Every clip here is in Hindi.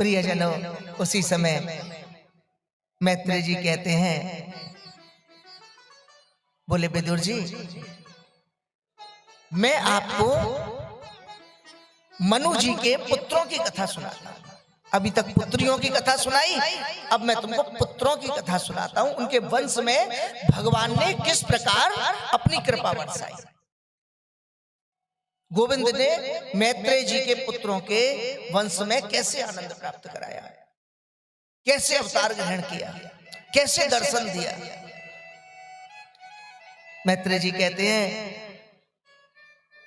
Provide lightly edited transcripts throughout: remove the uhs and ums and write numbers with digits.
प्रियजनों, उसी समय मैत्रेय जी कहते हैं, बोले विदुर जी, मैं आपको मनु जी के पुत्रों की कथा सुनाता हूं। अभी तक पुत्रियों की कथा सुनाई, अब मैं तुमको पुत्रों की कथा सुनाता हूं। उनके वंश में भगवान ने किस प्रकार अपनी कृपा बरसाई। गोविंद ने मैत्रेय जी के पुत्रों के वंश में कैसे आनंद प्राप्त कराया, कैसे अवतार ग्रहण किया, कैसे दर्शन दिया। मैत्रेय जी कहते हैं,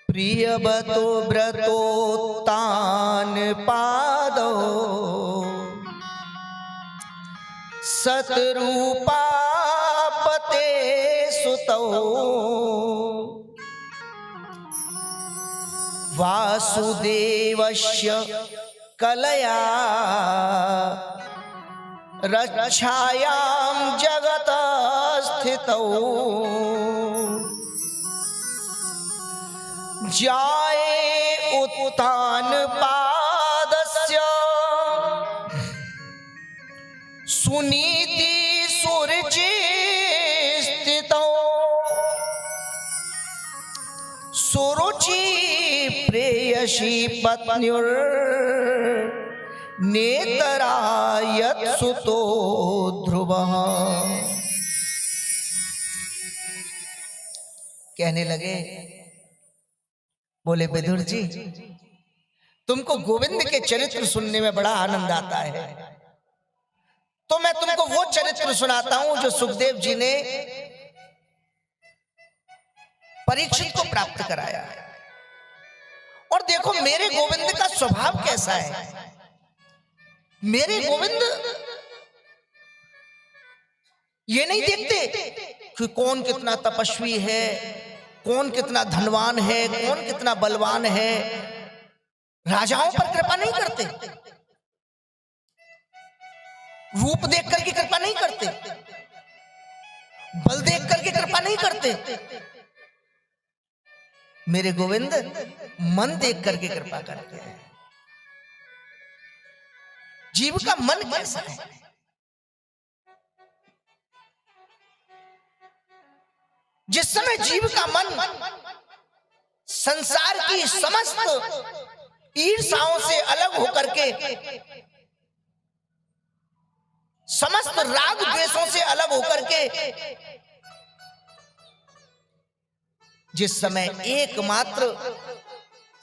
प्रियवतो व्रतोत्तान पादो सतरूपा पते सुतौ वासुदेवस्य कलया रक्षायां जगत स्थितौ जाये उत्तान पादस्य सुनीति सुरुचि स्थितौ सुरुचि प्रेयसी पत्न्युर नेतरायत सुतो ध्रुवः। कहने लगे, बोले विदुर जी, तुमको गोविंद के चरित्र सुनने में बड़ा आनंद आता है, तो मैं तुमको वो चरित्र सुनाता हूं जो सुखदेव जी ने परीक्षित को प्राप्त कराया। और देखो मेरे गोविंद का स्वभाव कैसा है। मेरे गोविंद ये नहीं देखते कि कौन कितना तपस्वी है, कौन कितना धनवान है, कौन कितना बलवान है। राजाओं पर कृपा नहीं करते, रूप देख करके कृपा नहीं करते, बल देख करके कृपा नहीं करते। मेरे गोविंद मन देख करके कृपा करते हैं। जीव का मन कैसा है। जिस समय जीव का मन संसार की समस्त ईर्षाओं से अलग होकर के, समस्त राग द्वेषों से अलग होकर के, जिस समय एकमात्र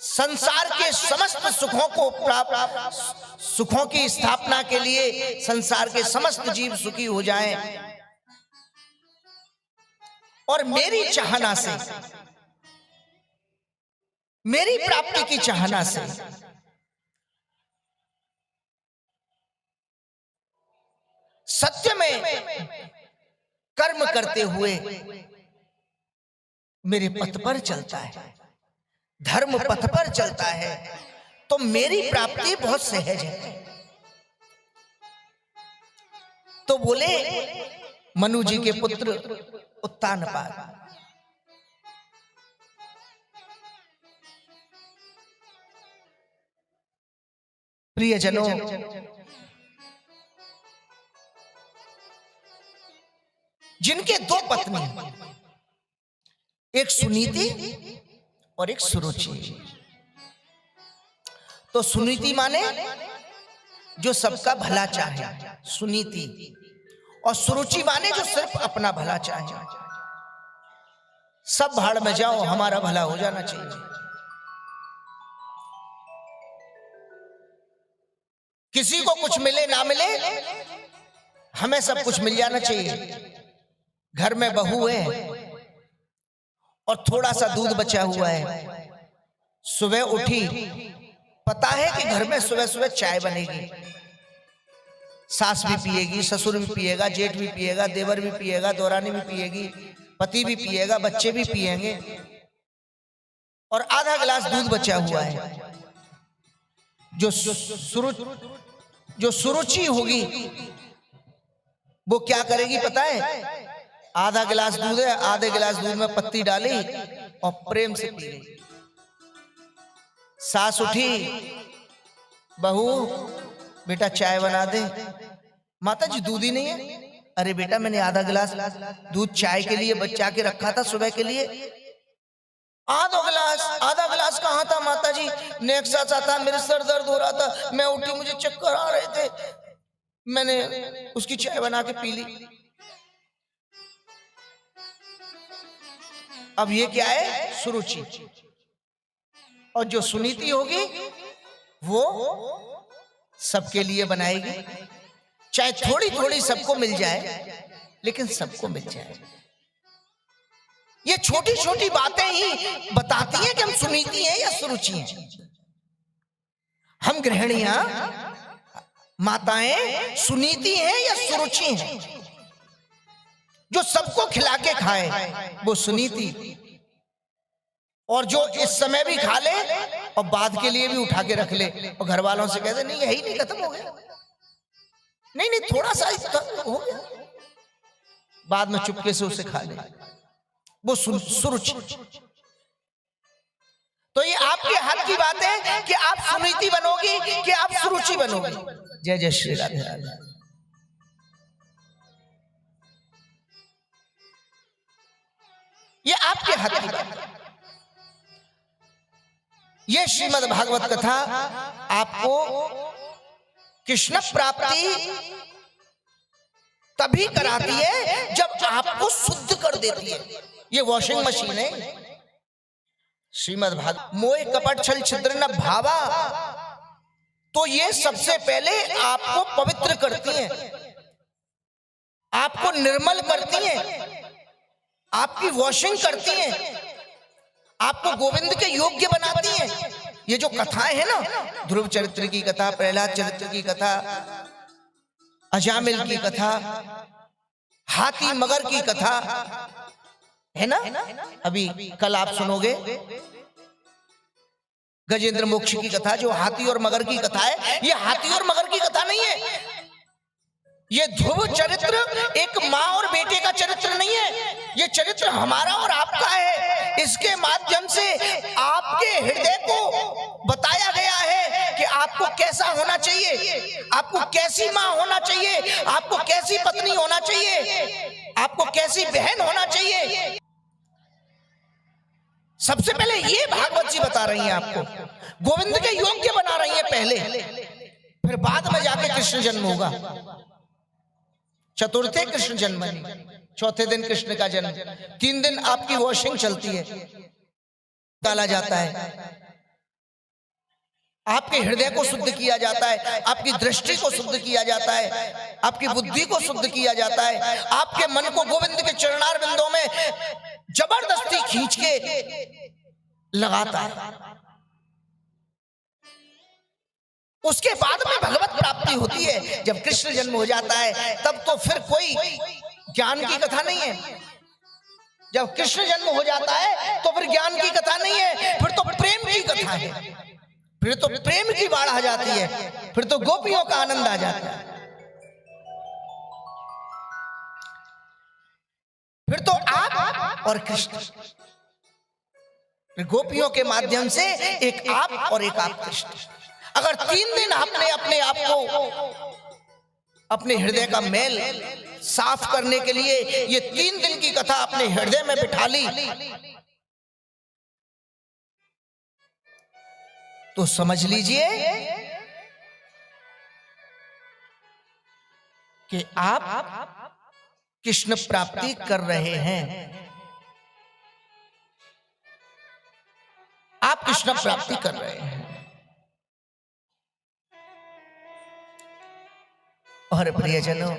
संसार के समस्त सुखों को प्राप्त, सुखों की स्थापना के लिए संसार के समस्त जीव सुखी हो जाएं, और मेरी चाहना से, मेरी प्राप्ति की चाहना से सत्य में कर्म करते हुए मेरे पथ पर चलता है, धर्म पथ पर चलता है, तो मेरी प्राप्ति बहुत सहज है। तो बोले मनु जी के पुत्र उत्तानपाद, प्रियजनों, जिनके दो पत्नी, एक सुनीति और एक सुरुचि। तो सुनीति माने जो सबका भला चाहे, सुनीति, और सुरुचि माने जो सिर्फ अपना भला चाहे। सब भाड़ में जाओ, हमारा भला हो जाना चाहिए। किसी को कुछ मिले ना मिले, हमें सब कुछ मिल जाना चाहिए। घर में बहू है और थोड़ा सा दूध बचा हुआ है, सुबह उठी, पता है कि घर में सुबह सुबह चाय बनेगी, सास भी पिएगी, ससुर भी पिएगा, जेठ भी पिएगा, देवर भी पिएगा, दौरानी भी पिएगी, पति भी पिएगा, बच्चे भी पिएंगे, और आधा गिलास दूध बचा हुआ है। जो सुरुचि होगी वो क्या करेगी पता है? आधा गिलास दूध है, आधे गिलास दूध में पत्ती डाली और प्रेम से पी गई। सास उठी, बहू बेटा चाय बना दे। माता जी दूध ही नहीं है। अरे बेटा मैंने आधा गिलास दूध चाय के लिए बच्चा के रखा था सुबह के लिए। आधा गिलास कहाँ था माता जी, नेक्सा सा था, मेरे सर दर्द हो रहा था, मैं उठी मुझे चक्कर आ रहे थे, मैंने उसकी चाय बना के पी ली। अब ये क्या है? सुरुचि। और जो सुनीति होगी वो सबके लिए बनाएगी, चाहे थोड़ी थोड़ी सबको मिल जाए लेकिन सबको मिल जाए। ये छोटी छोटी बातें ही बताती हैं कि हम सुनीति हैं या सुरुचि हैं। हम गृहिणियां माताएं सुनीति हैं या सुरुचि हैं? जो सबको खिला के खाए वो सुनीति, और जो इस समय भी खा ले और बाद के लिए भी उठा के रख ले और घर वालों से कहते नहीं यही नहीं, खत्म हो गया, नहीं नहीं थोड़ा सा हो गया, बाद में चुपके से उसे खा ले, वो सुरुचि। तो ये आपके हाथ की बात है कि आप सुनीति बनोगी कि आप सुरुचि बनोगी। जय जय श्री राधे राधे। ये आपके हाथ की बात है। ये श्रीमद् भागवत कथा आपको कृष्ण प्राप्ति तभी कराती है जब आपको शुद्ध कर देती है। ये वॉशिंग मशीन है। श्रीमद् भागवत मोह कपट छल छिद्र न भावा, तो ये सबसे पहले आपको पवित्र करती हैं, आपको निर्मल करती हैं, आपकी वॉशिंग करती हैं, आपको गोविंद के योग्य बनाती हैं। ये जो कथाएं हैं ना, ध्रुव चरित्र की कथा, प्रहलाद चरित्र की कथा, अजामिल की कथा, हाथी मगर की कथा है ना, अभी कल आप सुनोगे गजेंद्र मोक्ष की कथा, जो हाथी और मगर की कथा है। ये हाथी और मगर की कथा नहीं है, ये ध्रुव चरित्र एक माँ और बेटे का चरित्र नहीं है, ये चरित्र हमारा और आपका है। इसके माध्यम से आपके हृदय को बताया गया है कि आपको कैसा होना चाहिए, आपको कैसी माँ होना चाहिए, आपको कैसी पत्नी होना चाहिए, आपको कैसी बहन होना चाहिए। सबसे पहले ये भागवत जी बता रही हैं आपको, गोविंद के योग्य बना रही हैं पहले, फिर बाद में जाके कृष्ण जन्म होगा। चतुर्थे कृष्ण जन्म, चौथे दिन कृष्ण का जन्म, 3 दिन आपकी वॉशिंग चलती है, डाला जाता है, आपके हृदय को शुद्ध किया जाता है, आपकी दृष्टि को शुद्ध किया जाता है, आपकी बुद्धि को शुद्ध किया जाता है, आपके मन को गोविंद के चरणार बिंदों में जबरदस्ती खींच के लगाता है। उसके बाद में भगवत प्राप्ति होती है। जब कृष्ण जन्म हो जाता है तब तो फिर कोई ज्ञान की कथा नहीं है। जब कृष्ण जन्म हो जाता है तो फिर ज्ञान की कथा नहीं है, फिर तो प्रेम की कथा है, फिर तो प्रेम की बाढ़ आ जाती है, फिर तो गोपियों का आनंद आ जाता है, फिर तो आप और कृष्ण, फिर गोपियों के माध्यम से एक आप और एक आप कृष्ण। अगर 3 दिन आपने अपने आप को, अपने हृदय का मैल साफ करने के लिए ये 3 दिन की कथा अपने हृदय में बिठा ली, तो समझ लीजिए कि आप कृष्ण प्राप्ति कर रहे हैं, आप कृष्ण प्राप्ति कर रहे हैं। और प्रियजनों,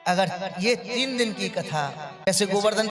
अगर ये 3 दिन की कथा जैसे गोवर्धन